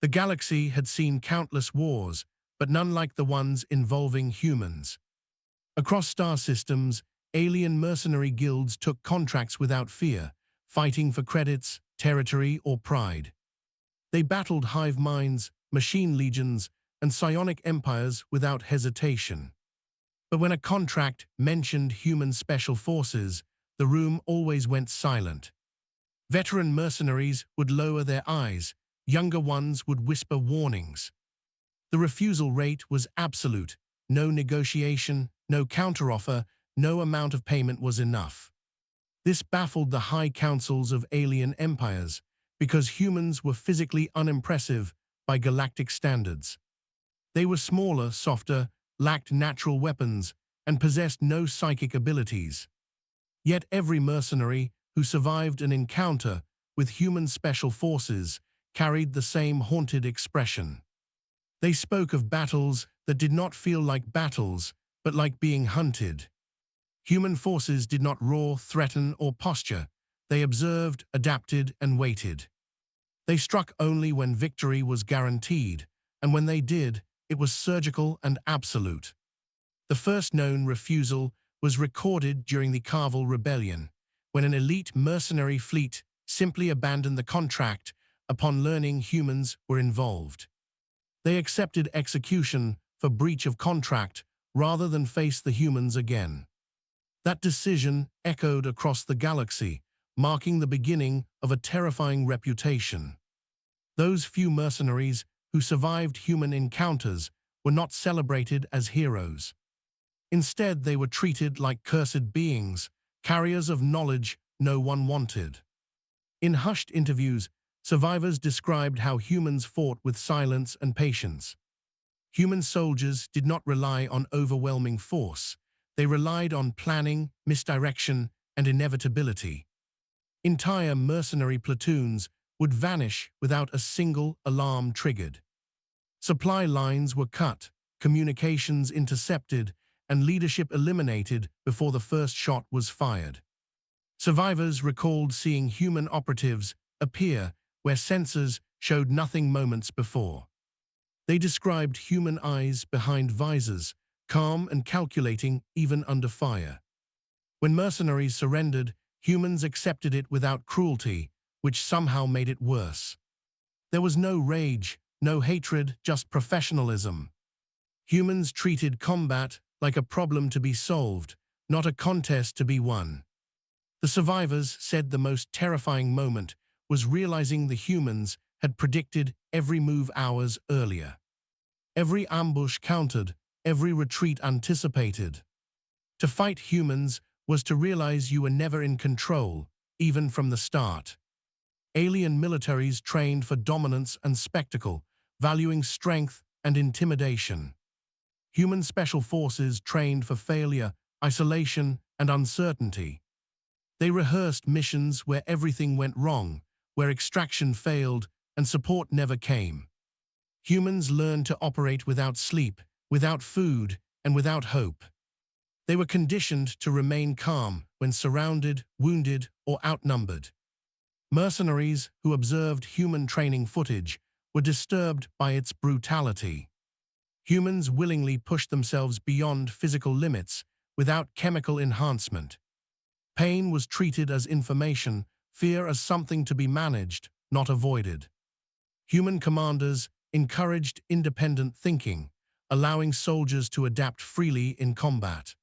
The galaxy had seen countless wars, but none like the ones involving humans. Across star systems, alien mercenary guilds took contracts without fear, fighting for credits, territory, or pride. They battled hive minds, machine legions, and psionic empires without hesitation. But when a contract mentioned human special forces, the room always went silent. Veteran mercenaries would lower their eyes, younger ones would whisper warnings. The refusal rate was absolute. No negotiation, no counteroffer, no amount of payment was enough. This baffled the high councils of alien empires, because humans were physically unimpressive by galactic standards. They were smaller, softer, lacked natural weapons, and possessed no psychic abilities. Yet every mercenary who survived an encounter with human special forces carried the same haunted expression. They spoke of battles that did not feel like battles, but like being hunted. Human forces did not roar, threaten, or posture. They observed, adapted, and waited. They struck only when victory was guaranteed, and when they did, it was surgical and absolute. The first known refusal was recorded during the Carvel Rebellion, when an elite mercenary fleet simply abandoned the contract upon learning humans were involved. They accepted execution for breach of contract rather than face the humans again. That decision echoed across the galaxy, marking the beginning of a terrifying reputation. Those few mercenaries who survived human encounters were not celebrated as heroes. Instead, they were treated like cursed beings, carriers of knowledge no one wanted. In hushed interviews, survivors described how humans fought with silence and patience. Human soldiers did not rely on overwhelming force. They relied on planning, misdirection, and inevitability. Entire mercenary platoons would vanish without a single alarm triggered. Supply lines were cut, communications intercepted, and leadership eliminated before the first shot was fired. Survivors recalled seeing human operatives appear where sensors showed nothing moments before. They described human eyes behind visors, calm and calculating even under fire. When mercenaries surrendered, humans accepted it without cruelty, which somehow made it worse. There was no rage, no hatred, just professionalism. Humans treated combat like a problem to be solved, not a contest to be won. The survivors said the most terrifying moment was realizing the humans had predicted every move hours earlier. Every ambush countered, every retreat anticipated. To fight humans was to realize you were never in control, even from the start. Alien militaries trained for dominance and spectacle, valuing strength and intimidation. Human special forces trained for failure, isolation, and uncertainty. They rehearsed missions where everything went wrong, where extraction failed and support never came. Humans learned to operate without sleep, without food, and without hope. They were conditioned to remain calm when surrounded, wounded, or outnumbered. Mercenaries who observed human training footage were disturbed by its brutality. Humans willingly pushed themselves beyond physical limits without chemical enhancement. Pain was treated as information, fear as something to be managed, not avoided. Human commanders encouraged independent thinking, allowing soldiers to adapt freely in combat.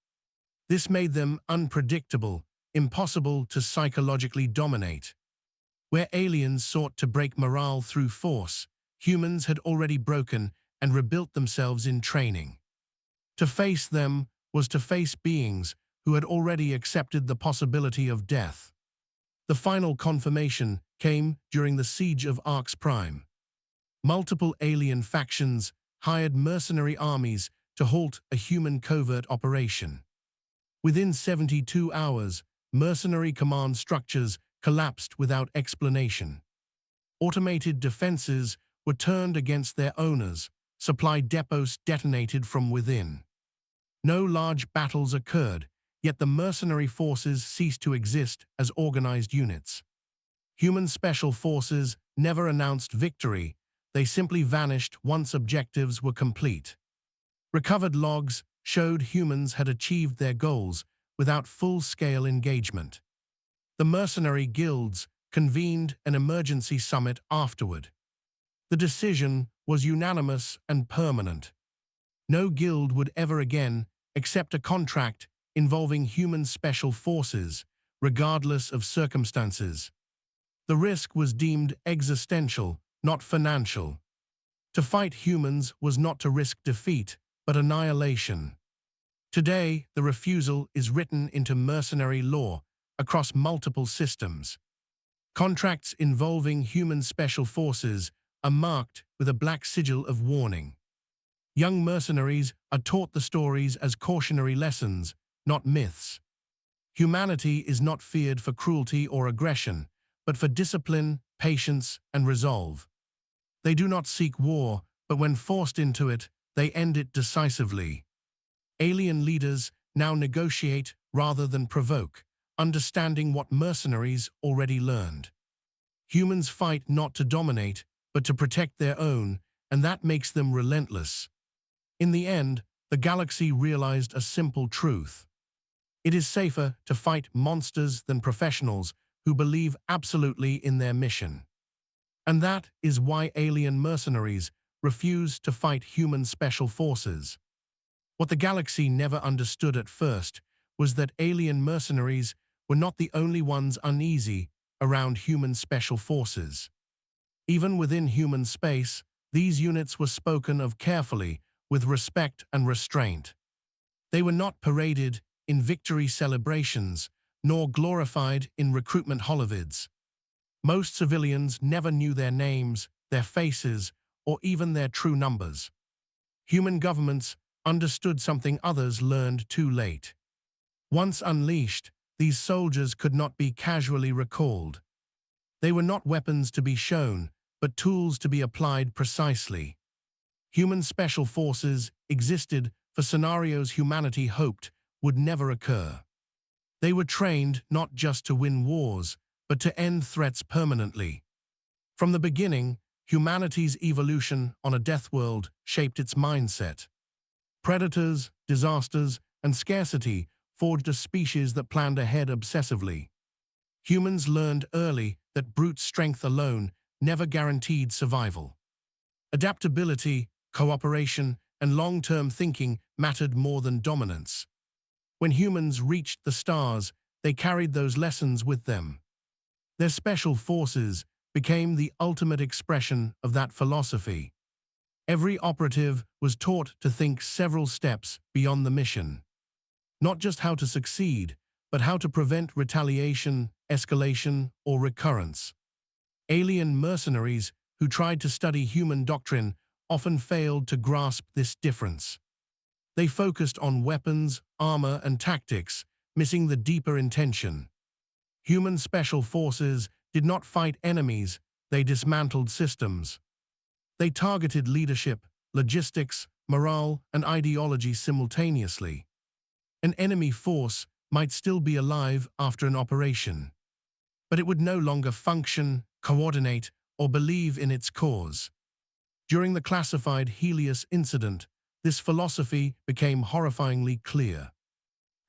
This made them unpredictable, impossible to psychologically dominate. Where aliens sought to break morale through force, humans had already broken and rebuilt themselves in training. To face them was to face beings who had already accepted the possibility of death. The final confirmation came during the siege of Arx Prime. Multiple alien factions hired mercenary armies to halt a human covert operation. Within 72 hours, mercenary command structures collapsed without explanation. Automated defenses were turned against their owners, supply depots detonated from within. No large battles occurred, yet the mercenary forces ceased to exist as organized units. Human special forces never announced victory, they simply vanished once objectives were complete. Recovered logs showed humans had achieved their goals without full-scale engagement. The mercenary guilds convened an emergency summit afterward. The decision was unanimous and permanent. No guild would ever again accept a contract involving human special forces, regardless of circumstances. The risk was deemed existential, not financial. To fight humans was not to risk defeat, but annihilation. Today, the refusal is written into mercenary law across multiple systems. Contracts involving human special forces are marked with a black sigil of warning. Young mercenaries are taught the stories as cautionary lessons, not myths. Humanity is not feared for cruelty or aggression, but for discipline, patience, and resolve. They do not seek war, but when forced into it, they end it decisively. Alien leaders now negotiate rather than provoke, understanding what mercenaries already learned. Humans fight not to dominate, but to protect their own, and that makes them relentless. In the end, the galaxy realized a simple truth. It is safer to fight monsters than professionals who believe absolutely in their mission. And that is why alien mercenaries refuse to fight human special forces. What the galaxy never understood at first was that alien mercenaries were not the only ones uneasy around human special forces. Even within human space, these units were spoken of carefully, with respect and restraint. They were not paraded in victory celebrations, nor glorified in recruitment holovids. Most civilians never knew their names, their faces, or even their true numbers. Human governments understood something others learned too late. Once unleashed, these soldiers could not be casually recalled. They were not weapons to be shown, but tools to be applied precisely. Human special forces existed for scenarios humanity hoped would never occur. They were trained not just to win wars, but to end threats permanently. From the beginning, humanity's evolution on a death world shaped its mindset. Predators, disasters, and scarcity forged a species that planned ahead obsessively. Humans learned early that brute strength alone never guaranteed survival. Adaptability, cooperation, and long-term thinking mattered more than dominance. When humans reached the stars, they carried those lessons with them. Their special forces became the ultimate expression of that philosophy. Every operative was taught to think several steps beyond the mission. Not just how to succeed, but how to prevent retaliation, escalation, or recurrence. Alien mercenaries who tried to study human doctrine often failed to grasp this difference. They focused on weapons, armor, and tactics, missing the deeper intention. Human special forces did not fight enemies, they dismantled systems. They targeted leadership, logistics, morale, and ideology simultaneously. An enemy force might still be alive after an operation, but it would no longer function, coordinate, or believe in its cause. During the classified Helios incident, this philosophy became horrifyingly clear.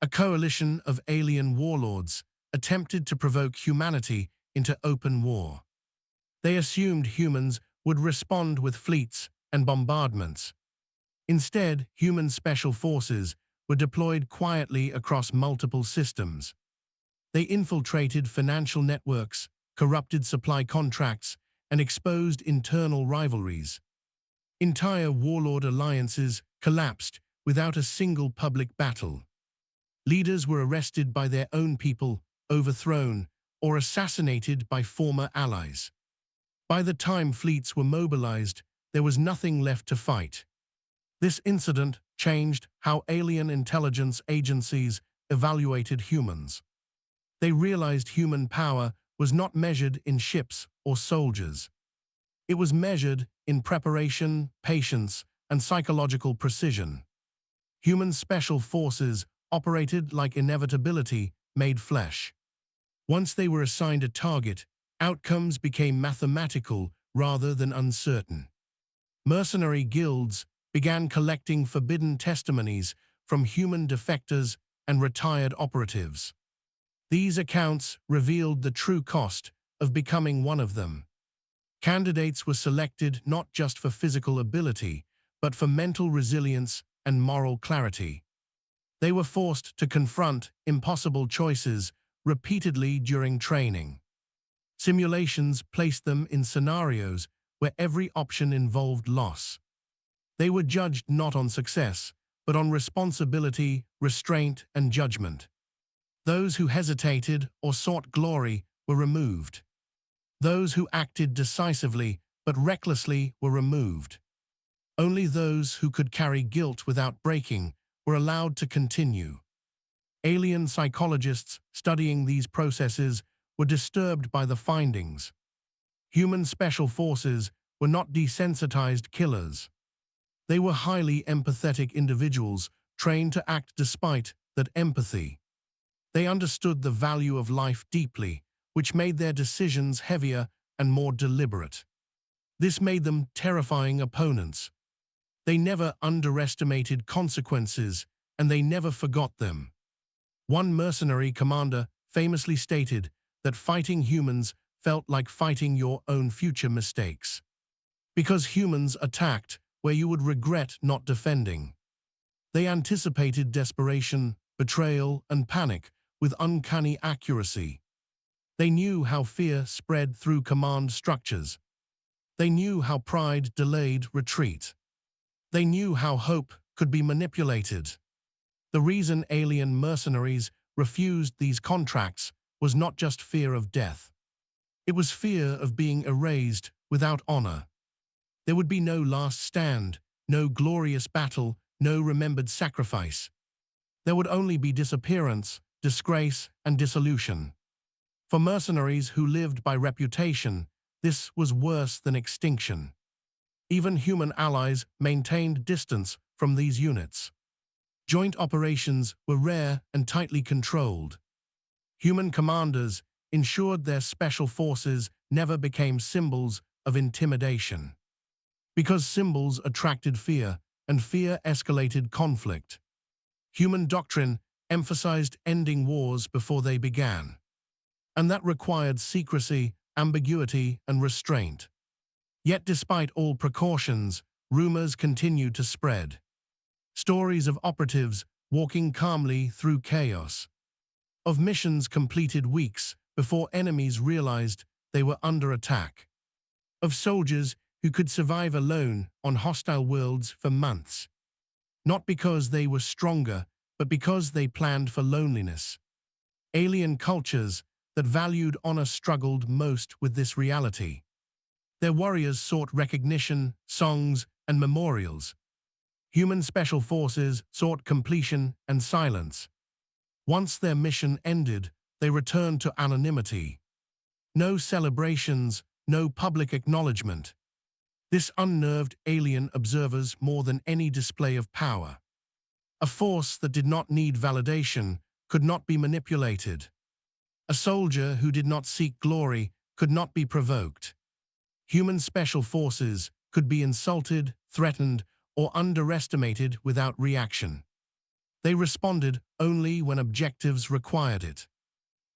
A coalition of alien warlords attempted to provoke humanity into open war. They assumed humans would respond with fleets and bombardments. Instead, human special forces were deployed quietly across multiple systems. They infiltrated financial networks, corrupted supply contracts, and exposed internal rivalries. Entire warlord alliances collapsed without a single public battle. Leaders were arrested by their own people, overthrown, or assassinated by former allies. By the time fleets were mobilized, there was nothing left to fight. This incident changed how alien intelligence agencies evaluated humans. They realized human power was not measured in ships or soldiers. It was measured in preparation, patience, and psychological precision. Human special forces operated like inevitability made flesh. Once they were assigned a target, outcomes became mathematical rather than uncertain. Mercenary guilds began collecting forbidden testimonies from human defectors and retired operatives. These accounts revealed the true cost of becoming one of them. Candidates were selected not just for physical ability, but for mental resilience and moral clarity. They were forced to confront impossible choices repeatedly during training. Simulations placed them in scenarios where every option involved loss. They were judged not on success, but on responsibility, restraint, and judgment. Those who hesitated or sought glory were removed. Those who acted decisively but recklessly were removed. Only those who could carry guilt without breaking were allowed to continue. Alien psychologists studying these processes were disturbed by the findings. Human special forces were not desensitized killers. They were highly empathetic individuals trained to act despite that empathy. They understood the value of life deeply, which made their decisions heavier and more deliberate. This made them terrifying opponents. They never underestimated consequences, and they never forgot them. One mercenary commander famously stated that fighting humans felt like fighting your own future mistakes. Because humans attacked where you would regret not defending. They anticipated desperation, betrayal, and panic with uncanny accuracy. They knew how fear spread through command structures. They knew how pride delayed retreat. They knew how hope could be manipulated. The reason alien mercenaries refused these contracts was not just fear of death. It was fear of being erased without honor. There would be no last stand, no glorious battle, no remembered sacrifice. There would only be disappearance, disgrace, and dissolution. For mercenaries who lived by reputation, this was worse than extinction. Even human allies maintained distance from these units. Joint operations were rare and tightly controlled. Human commanders ensured their special forces never became symbols of intimidation. Because symbols attracted fear, and fear escalated conflict. Human doctrine emphasized ending wars before they began. And that required secrecy, ambiguity, and restraint. Yet despite all precautions, rumors continued to spread. Stories of operatives walking calmly through chaos. Of missions completed weeks before enemies realized they were under attack. Of soldiers who could survive alone on hostile worlds for months. Not because they were stronger, but because they planned for loneliness. Alien cultures that valued honor struggled most with this reality. Their warriors sought recognition, songs, and memorials. Human special forces sought completion and silence. Once their mission ended, they returned to anonymity. No celebrations, no public acknowledgement. This unnerved alien observers more than any display of power. A force that did not need validation could not be manipulated. A soldier who did not seek glory could not be provoked. Human special forces could be insulted, threatened, or underestimated without reaction. They responded only when objectives required it.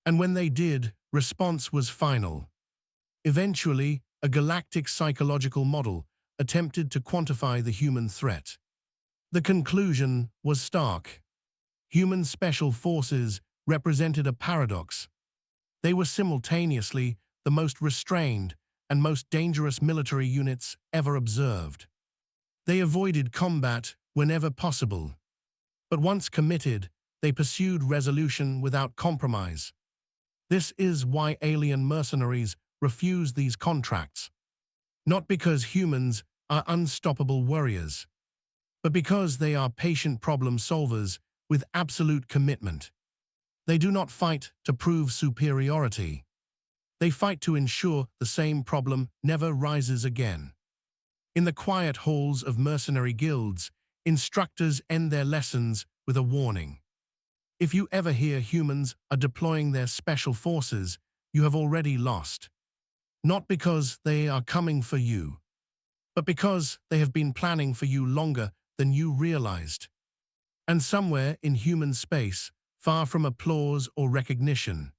And when they did, response was final. Eventually, a galactic psychological model attempted to quantify the human threat. The conclusion was stark. Human special forces represented a paradox. They were simultaneously the most restrained and most dangerous military units ever observed. They avoided combat whenever possible. But once committed, they pursued resolution without compromise. This is why alien mercenaries refuse these contracts. Not because humans are unstoppable warriors, but because they are patient problem solvers with absolute commitment. They do not fight to prove superiority. They fight to ensure the same problem never rises again. In the quiet halls of mercenary guilds, instructors end their lessons with a warning. If you ever hear humans are deploying their special forces, you have already lost. Not because they are coming for you, but because they have been planning for you longer than you realized. And somewhere in human space, far from applause or recognition,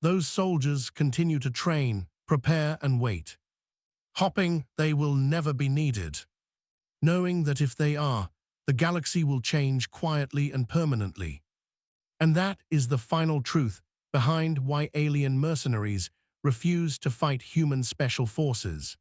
those soldiers continue to train, prepare, and wait, hoping they will never be needed, knowing that if they are, the galaxy will change quietly and permanently. And that is the final truth behind why alien mercenaries refuse to fight human special forces.